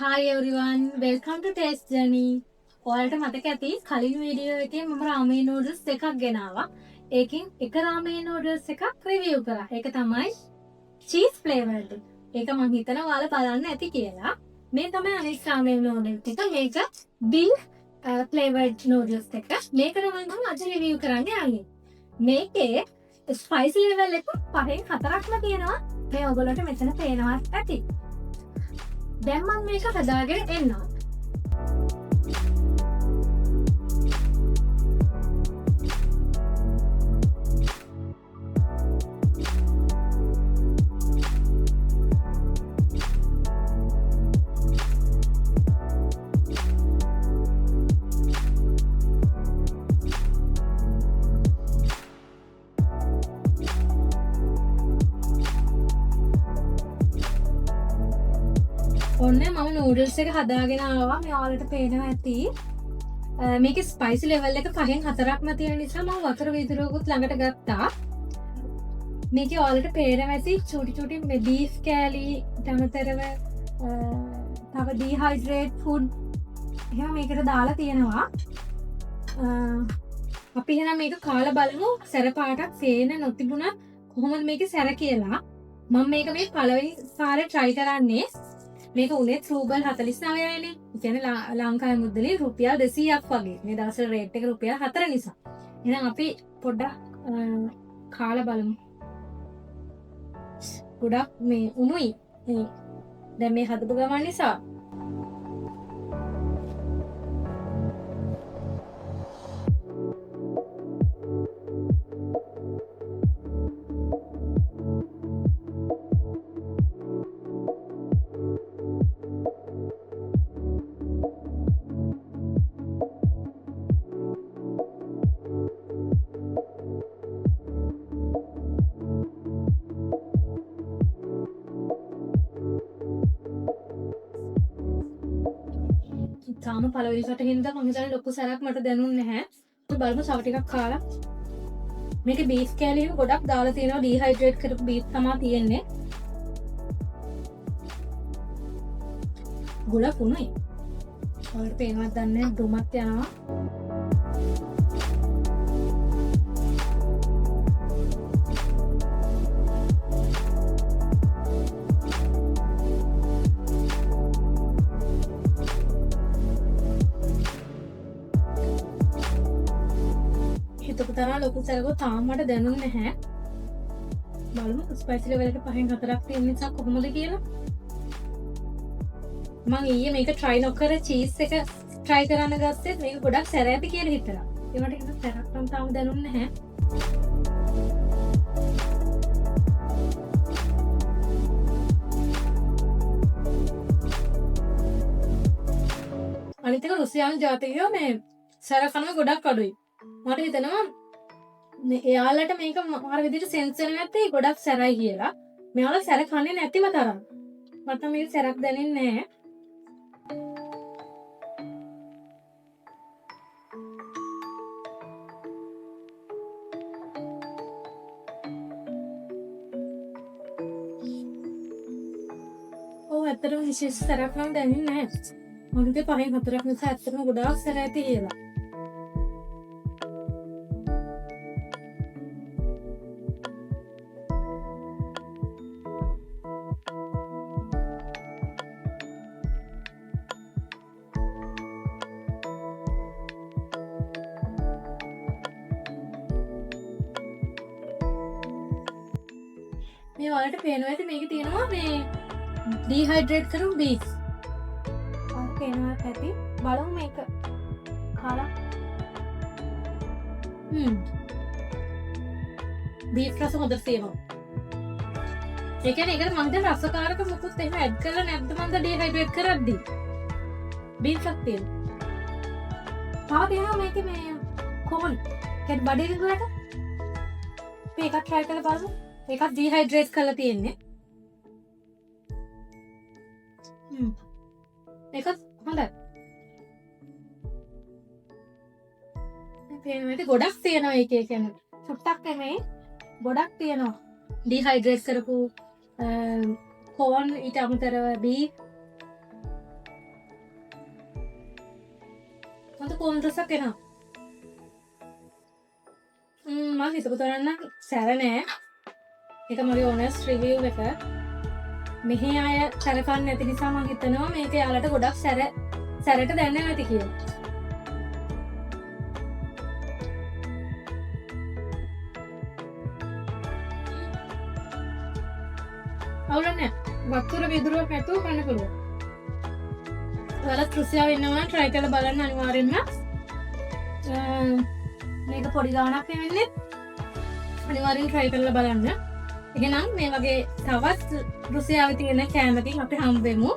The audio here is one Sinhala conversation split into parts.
Hi everyone, welcome to Taste Journey. ඔයාලට මතක ඇති කලින් වීඩියෝ එකේ මම රාමේන් නූඩල්ස් දෙකක් ගෙනාවා. ඒකෙන් එක රාමේන් නූඩල්ස් එකක් රිවිව් කරා. ඒක තමයි චීස් ෆ්ලේවර්ඩ්. ඒක මම හිතනවා ඔයාලා බලන්න ඇති කියලා. මේ තමයි අනිත් රාමේන් නූඩල්ස් එක. මේක බීෆ් ෆ්ලේවර්ඩ් නූඩල්ස් එක. මේක තමයි මම අද රිවිව් කරන්න යන්නේ. මේකේ ස්පයිසි ලෙවල් එක 5න් 4ක්ම තියෙනවා. මේ ඔයගොල්ලන්ට මෙතන පේනවා ඇති. දැන් මම මේක හදාගෙන එන්නවා. ඔන්න මම නූඩල්ස් එක හදාගෙන ආවා. මේ ඔයාලට පේනවා ඇති. මේකේ ස්පයිසි ලෙවල් එක 5න් 4ක්ම තියෙන නිසා මම වතුර වීදුරුවකුත් ළඟට ගත්තා. මේකේ ඔයාලට පේනවා ඇති චූටි චූටි මේ බීෆ් කෑලි තමතරව තව ඩීහයිඩ්‍රේට් ෆුඩ් එහෙම මේකට දාලා තියෙනවා. අපි එහෙනම් මේක කාලා බලමු. සැර පාටක් සේන නොතිබුණා කොහොමද මේකේ සැර කියලා. මම මේක මේ පළවෙනි සාරේ try කරන්නේ. මේක උනේ රූබල් 49යිනේ. ඒ කියන්නේ ලංකාවේ මුදලේ රුපියල් 200ක් වගේ. මේ දවස්වල රේට් එක රුපියල් 4 නිසා. එහෙනම් අපි පොඩ්ඩක් කාලා බලමු. ගොඩක් මේ උණුයි. දැන් මේ හදපු ගමන් නිසා තාම පළවෙනි කට හින්දා මම හිතන්නේ ලොකු සැරක් මට දැනුන්නේ නැහැ. අපි බලමු තව ටිකක් කාලා. මේකේ බීෆ් කෑලි එහෙම ගොඩක් දාලා තියෙනවා. ඩීහයිඩ්‍රේට් කරපු බීෆ් තමයි තියෙන්නේ. ගොඩක් උණුයි. ඔයාලට පේනවද දන්නේ නැහැ. දුමත් යනවා. හිතපු තරම් ලොකු සැරකුත් තාම මට දැනුන්නේ නැහැ. බලමු ස්පයිසි ලෙවල් එක 5න් 4ක් තියෙන නිසා කොහොමද කියලා. මම ඊයේ මේක try නොකර චීස් එක try කරන්න ගත්තෙත් මේක ගොඩක් සැර ඇති කියලා හිතලා. ඒ වුණාට ඒක සැරක් නම් තාම දැනුන්නේ නැහැ. අනිත් එක රුසියානු ජාතිකයෝ මේ සැර කනවා ගොඩක් අඩුයි. මට හිතෙනවා එයාලට මේක මාර විදිහට සෙන්සර් නැත්තේ ගොඩක් සැරයි කියලා. මෙයාලා සැර කන්නේ නැතිම තරම්. මට මේක සැරක් දැනෙන්නේ නැහැ. ඔව් ඇත්තටම විශේෂ සැරක් නම් දැනෙන්නේ නැහැ. මොකද 5න් 4ක් නිසා ඇත්තටම ගොඩාක් සැර ඇති කියලා. මේ වලට පේනවා ඇති මේක තියෙනවා මේ ඩීහයිඩ්‍රේට් කරපු බීෆ්. ඔයාලට පේනවා ඇති. බලමු මේක කාලා. බීෆ් රස හොඳට තියෙනවා. ඒ කියන්නේ ඒකට මම දැන් රසකාරක මොකුත් එහෙම ඇඩ් කරලා නැද්ද මන්ද ඩීහයිඩ්‍රේට් කරද්දි. බීෆ් එකක් තියෙනවා. තව තියෙනවා මේකේ මේ කෝන්. ඒකට බඩේ වලට මේකත් try කරලා බලමු. ඒකත් ඩීහයිඩ්‍රේට් කරලා තියෙන්නේ. ඒකත් හොඳයි. පේනවා ගොඩක් තියෙනවා ඒකේ කියන්නේ. සුට්ටක් නෙමෙයි ගොඩක් තියෙනවා. ඩීහයිඩ්‍රේට් කරපු කෝන් ඊට අමතරව බීෆ් මට කොන්දසක් එනවා. මම හිතපු තරම් නම් සැර නෑ. ඒක මගේ ඕනස්ට් රිවිව් එක. මෙහි අය සැරකන්නේ නැති නිසා මම හිතනවා මේක යාලට ගොඩක් සැරට දැනෙන්නේ නැති කියලා. අවුලන්නේ වතුර විදුරුවක් නැතුව කන්න පුළුවන්. ඔයාලා රුසියාවේ ඉන්නවා නම් try කරලා බලන්න අනිවාර්යෙන්ම. මේක පොඩි ගාණක් නෙවෙන්නේ. අනිවාර්යෙන් try කරලා බලන්න. එහෙනම් මේ වගේ තවත් රුසියාවේ තියෙන කෑමකින් අපි හම්බෙමු.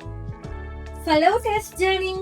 Follow Taste Journey.